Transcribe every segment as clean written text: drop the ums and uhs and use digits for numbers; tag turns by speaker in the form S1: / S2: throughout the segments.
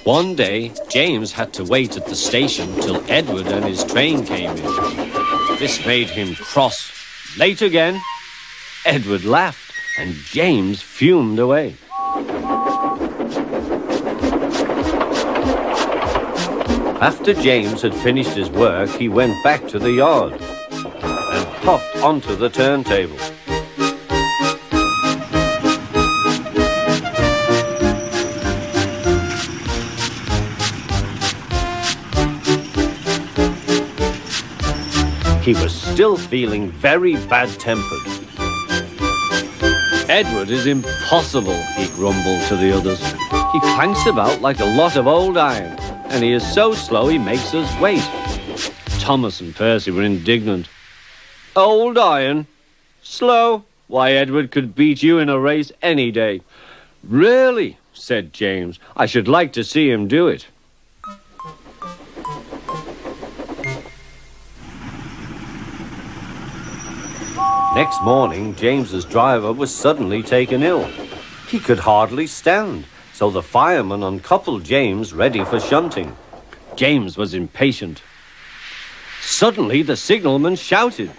S1: One day, James had to wait at the station till Edward and his train came in. This made him cross. Late again? Edward laughed, and James fumed away. After James had finished his work, he went back to the yard and puffed onto the turntable. He was still feeling very bad-tempered. Edward is impossible, he grumbled to the others. He clanks about like a lot of old iron, and he is so slow he makes us wait. Thomas and Percy were indignant. Old iron? Slow? Why, Edward could beat you in a race any day. Really, said James, I should like to see him do it. Next morning, James's driver was suddenly taken ill. He could hardly stand, so the fireman uncoupled James ready for shunting. James was impatient. Suddenly, the signalman shouted.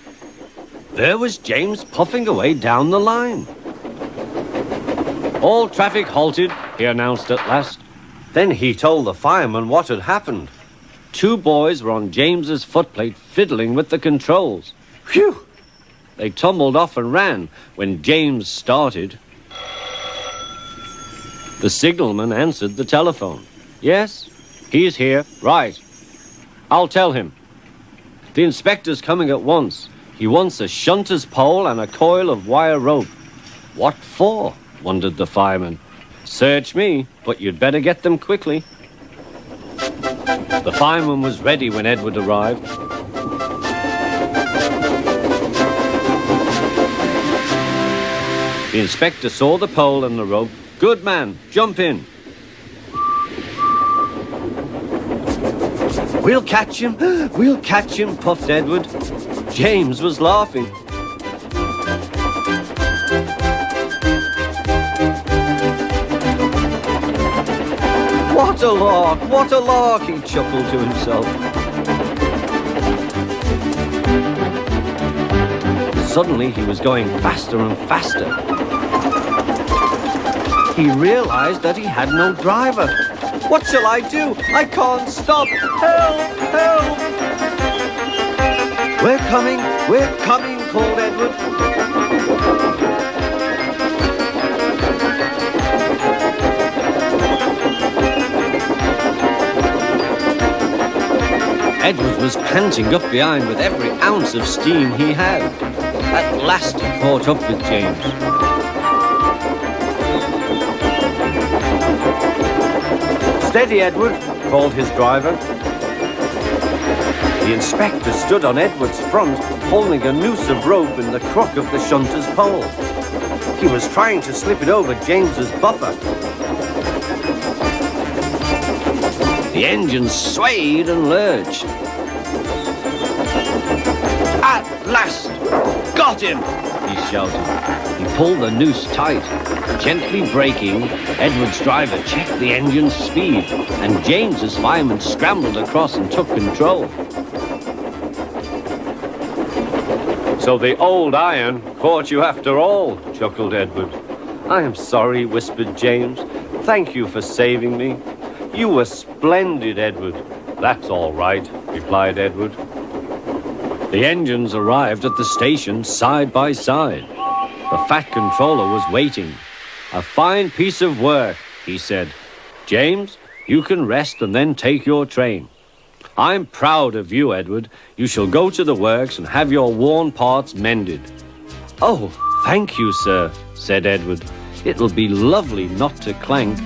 S1: There was James puffing away down the line. All traffic halted, he announced at last. Then he told the fireman what had happened. 2 boys were on James's footplate fiddling with the controls. Phew! They tumbled off and ran when James started. The signalman answered the telephone. Yes, he's here. Right. I'll tell him. The inspector's coming at once. He wants a shunter's pole and a coil of wire rope. What for? Wondered the fireman. Search me, but you'd better get them quickly. The fireman was ready when Edward arrived. The inspector saw the pole and the rope. Good man, jump in. We'll catch him, puffed Edward. James was laughing. What a lark, he chuckled to himself. Suddenly he was going faster and faster. He realized that he had no driver. What shall I do? I can't stop. Help! Help! We're coming, called Edward. Edward was panting up behind with every ounce of steam he had. At last he caught up with James. Steady, Edward, called his driver. The inspector stood on Edward's front, holding a noose of rope in the crook of the shunter's pole. He was trying to slip it over James's buffer. The engine swayed and lurched. At last! Got him! He shouted. He pulled the noose tight. Gently braking, Edward's driver checked the engine's speed, and James's fireman scrambled across and took control. So the old iron caught you after all, chuckled Edward. I am sorry, whispered James. Thank you for saving me. You were splendid, Edward. That's all right, replied Edward. The engines arrived at the station side by side. The fat controller was waiting. A fine piece of work, he said. James, you can rest and then take your train. I'm proud of you, Edward. You shall go to the works and have your worn parts mended. Oh, thank you, sir, said Edward. It'll be lovely not to clank.